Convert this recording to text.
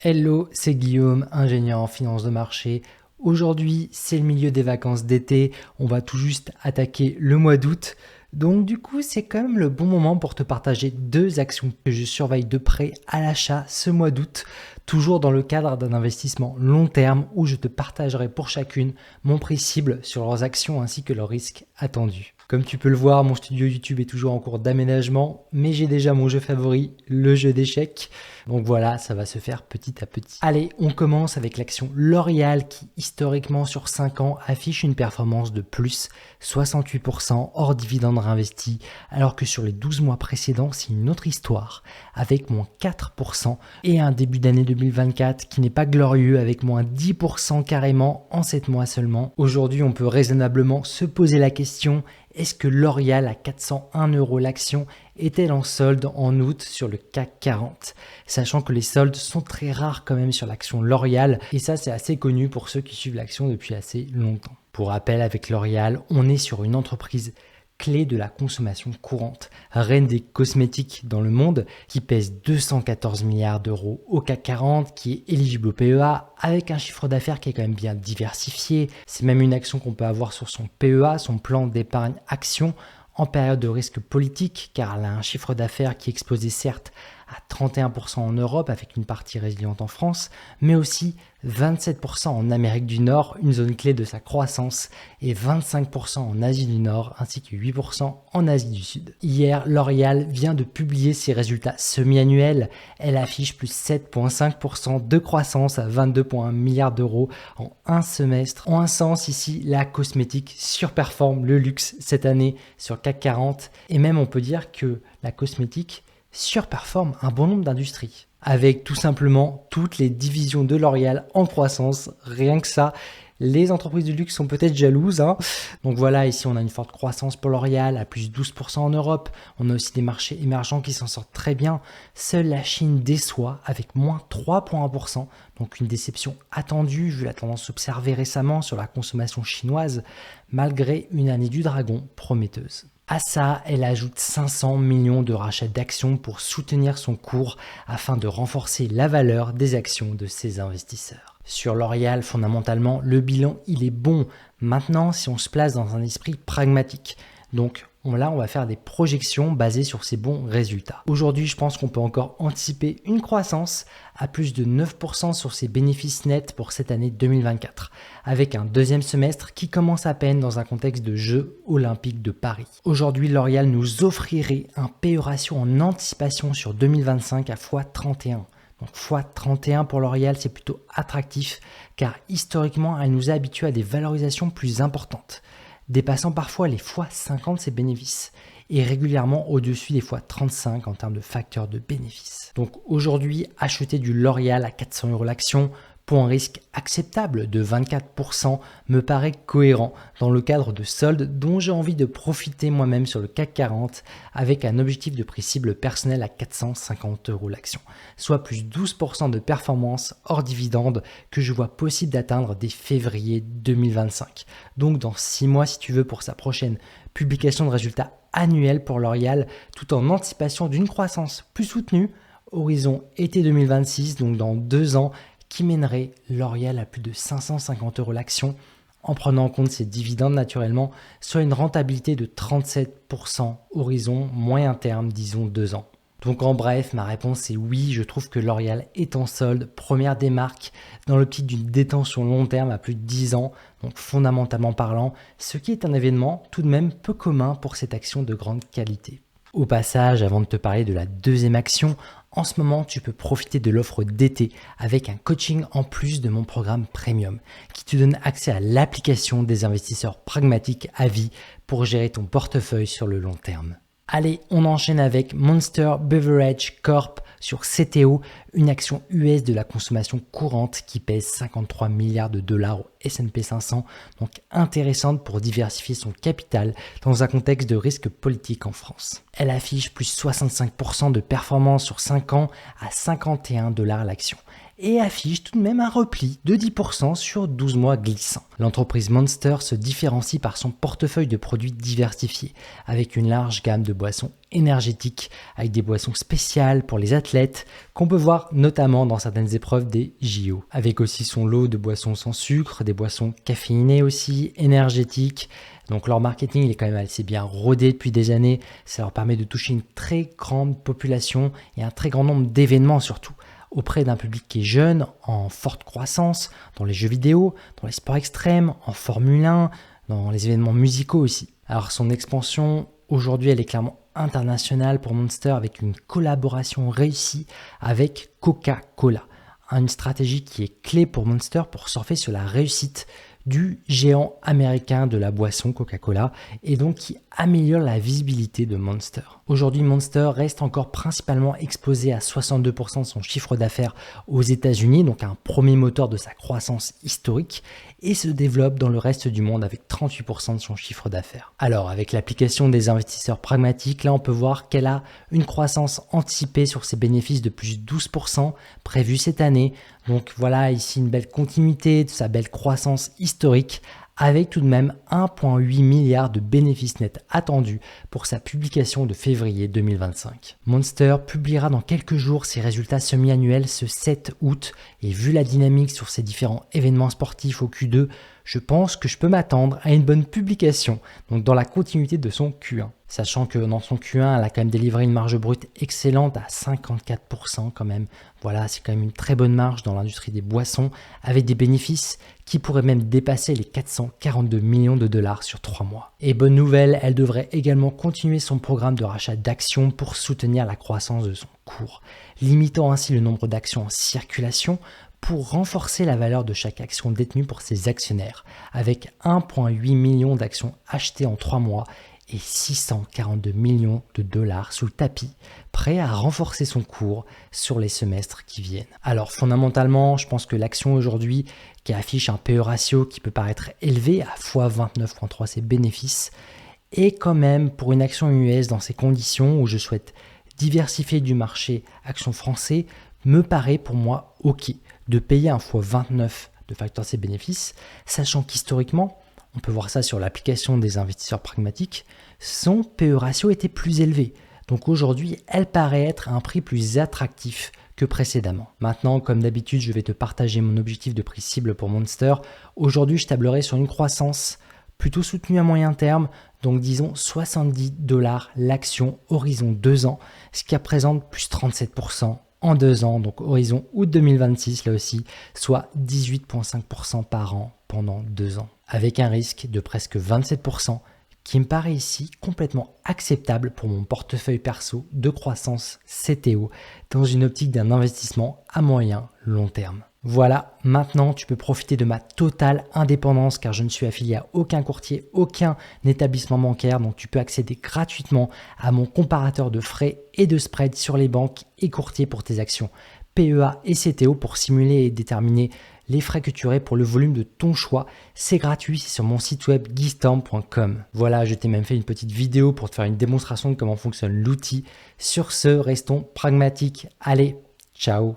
Hello, c'est Guillaume, ingénieur en finance de marché. Aujourd'hui, c'est le milieu des vacances d'été. On va tout juste attaquer le mois d'août. Donc du coup, c'est quand même le bon moment pour te partager deux actions que je surveille de près à l'achat ce mois d'août, toujours dans le cadre d'un investissement long terme où je te partagerai pour chacune mon prix cible sur leurs actions ainsi que leurs risques attendus. Comme tu peux le voir, mon studio YouTube est toujours en cours d'aménagement, mais j'ai déjà mon jeu favori, le jeu d'échecs. Donc voilà, ça va se faire petit à petit. Allez, on commence avec l'action L'Oréal qui, historiquement sur 5 ans, affiche une performance de plus 68% hors dividendes réinvestis, alors que sur les 12 mois précédents, c'est une autre histoire, avec moins 4% et un début d'année 2024 qui n'est pas glorieux, avec moins 10% carrément en 7 mois seulement. Aujourd'hui, on peut raisonnablement se poser la question: est-ce que L'Oréal à 401 € l'action est-elle en solde en août sur le CAC 40? Sachant que les soldes sont très rares quand même sur l'action L'Oréal, et ça c'est assez connu pour ceux qui suivent l'action depuis assez longtemps. Pour rappel, avec L'Oréal, on est sur une entreprise clé de la consommation courante, reine des cosmétiques dans le monde, qui pèse 214 milliards d'euros au CAC 40, qui est éligible au PEA, avec un chiffre d'affaires qui est quand même bien diversifié. C'est même une action qu'on peut avoir sur son PEA, son plan d'épargne action, en période de risque politique, car elle a un chiffre d'affaires qui est exposé certes à 31% en Europe avec une partie résiliente en France, mais aussi 27% en Amérique du Nord, une zone clé de sa croissance, et 25% en Asie du Nord, ainsi que 8% en Asie du Sud. Hier, L'Oréal vient de publier ses résultats semi-annuels. Elle affiche plus 7,5% de croissance à 22,1 milliards d'euros en un semestre. En un sens, ici, la cosmétique surperforme le luxe cette année sur CAC 40, et même on peut dire que la cosmétique surperforme un bon nombre d'industries, avec tout simplement toutes les divisions de L'Oréal en croissance. Rien que ça, les entreprises du luxe sont peut-être jalouses, hein. Donc voilà, ici on a une forte croissance pour L'Oréal à plus 12% en Europe. On a aussi des marchés émergents qui s'en sortent très bien. Seule la Chine déçoit avec moins 3,1%, donc une déception attendue vu la tendance observée récemment sur la consommation chinoise, malgré une année du dragon prometteuse. À ça, elle ajoute 500 millions de rachats d'actions pour soutenir son cours afin de renforcer la valeur des actions de ses investisseurs. Sur L'Oréal, fondamentalement, le bilan, il est bon. Maintenant, si on se place dans un esprit pragmatique, donc là, on va faire des projections basées sur ces bons résultats. Aujourd'hui, je pense qu'on peut encore anticiper une croissance à plus de 9% sur ses bénéfices nets pour cette année 2024, avec un deuxième semestre qui commence à peine dans un contexte de Jeux olympiques de Paris. Aujourd'hui, L'Oréal nous offrirait un PE ratio en anticipation sur 2025 à x31. Donc x31 pour L'Oréal, c'est plutôt attractif car historiquement, elle nous a habitués à des valorisations plus importantes, dépassant parfois les x50 ses bénéfices et régulièrement au-dessus des x35 en termes de facteurs de bénéfices. Donc aujourd'hui, acheter du L'Oréal à 400 € l'action pour un risque acceptable de 24% me paraît cohérent dans le cadre de soldes dont j'ai envie de profiter moi-même sur le CAC 40 avec un objectif de prix cible personnel à 450 € l'action, soit plus 12% de performance hors dividende que je vois possible d'atteindre dès février 2025. Donc dans 6 mois si tu veux, pour sa prochaine publication de résultats annuels pour L'Oréal, tout en anticipation d'une croissance plus soutenue, horizon été 2026, donc dans 2 ans, qui mènerait L'Oréal à plus de 550 € l'action, en prenant en compte ses dividendes naturellement, soit une rentabilité de 37% horizon moyen terme, disons 2 ans. Donc en bref, ma réponse est oui, je trouve que L'Oréal est en solde, première des marques, dans l'optique d'une détention long terme à plus de 10 ans, donc fondamentalement parlant, ce qui est un événement tout de même peu commun pour cette action de grande qualité. Au passage, avant de te parler de la deuxième action, en ce moment, tu peux profiter de l'offre d'été avec un coaching en plus de mon programme Premium qui te donne accès à l'application des investisseurs pragmatiques à vie pour gérer ton portefeuille sur le long terme. Allez, on enchaîne avec Monster Beverage Corp sur CTO, une action US de la consommation courante qui pèse 53 milliards de dollars au S&P 500, donc intéressante pour diversifier son capital dans un contexte de risque politique en France. Elle affiche plus 65% de performance sur 5 ans à 51 $ l'action et affiche tout de même un repli de 10% sur 12 mois glissants. L'entreprise Monster se différencie par son portefeuille de produits diversifiés, avec une large gamme de boissons énergétiques, avec des boissons spéciales pour les athlètes, qu'on peut voir notamment dans certaines épreuves des JO, avec aussi son lot de boissons sans sucre, des boissons caféinées aussi, énergétiques. Donc leur marketing il est quand même assez bien rodé depuis des années, ça leur permet de toucher une très grande population et un très grand nombre d'événements surtout, auprès d'un public qui est jeune, en forte croissance, dans les jeux vidéo, dans les sports extrêmes, en Formule 1, dans les événements musicaux aussi. Alors son expansion, aujourd'hui, elle est clairement internationale pour Monster avec une collaboration réussie avec Coca-Cola. Une stratégie qui est clé pour Monster pour surfer sur la réussite du géant américain de la boisson Coca-Cola et donc qui améliore la visibilité de Monster. Aujourd'hui, Monster reste encore principalement exposé à 62% de son chiffre d'affaires aux États-Unis, donc un premier moteur de sa croissance historique, et se développe dans le reste du monde avec 38% de son chiffre d'affaires. Alors, avec l'application des investisseurs pragmatiques, là on peut voir qu'elle a une croissance anticipée sur ses bénéfices de plus 12% prévue cette année. Donc voilà ici une belle continuité de sa belle croissance historique, avec tout de même 1,8 milliard de bénéfices nets attendus pour sa publication de février 2025. Monster publiera dans quelques jours ses résultats semi-annuels ce 7 août et vu la dynamique sur ses différents événements sportifs au Q2, je pense que je peux m'attendre à une bonne publication, donc dans la continuité de son Q1. Sachant que dans son Q1, elle a quand même délivré une marge brute excellente à 54% quand même. Voilà, c'est quand même une très bonne marge dans l'industrie des boissons, avec des bénéfices qui pourraient même dépasser les 442 millions de dollars sur 3 mois. Et bonne nouvelle, elle devrait également continuer son programme de rachat d'actions pour soutenir la croissance de son cours, limitant ainsi le nombre d'actions en circulation pour renforcer la valeur de chaque action détenue pour ses actionnaires, avec 1,8 million d'actions achetées en 3 mois et 642 millions de dollars sous le tapis, prêt à renforcer son cours sur les semestres qui viennent. Alors fondamentalement, je pense que l'action aujourd'hui, qui affiche un PE ratio qui peut paraître élevé à x29.3 ses bénéfices, est quand même pour une action US dans ces conditions où je souhaite diversifier du marché action français, me paraît pour moi ok de payer un x29 de facteur ses bénéfices, sachant qu'historiquement, on peut voir ça sur l'application des investisseurs pragmatiques, son PE ratio était plus élevé. Donc aujourd'hui, elle paraît être à un prix plus attractif que précédemment. Maintenant, comme d'habitude, je vais te partager mon objectif de prix cible pour Monster. Aujourd'hui, je tablerai sur une croissance plutôt soutenue à moyen terme, donc disons 70 $ l'action horizon 2 ans, ce qui représente plus 37% en 2 ans, donc horizon août 2026 là aussi, soit 18,5% par an pendant 2 ans, avec un risque de presque 27% qui me paraît ici complètement acceptable pour mon portefeuille perso de croissance CTO dans une optique d'un investissement à moyen long terme. Voilà, maintenant tu peux profiter de ma totale indépendance car je ne suis affilié à aucun courtier, aucun établissement bancaire, donc tu peux accéder gratuitement à mon comparateur de frais et de spread sur les banques et courtiers pour tes actions PEA et CTO pour simuler et déterminer les frais que tu aurais pour le volume de ton choix. C'est gratuit, c'est sur mon site web guystorm.com. Voilà, je t'ai même fait une petite vidéo pour te faire une démonstration de comment fonctionne l'outil. Sur ce, restons pragmatiques. Allez, ciao!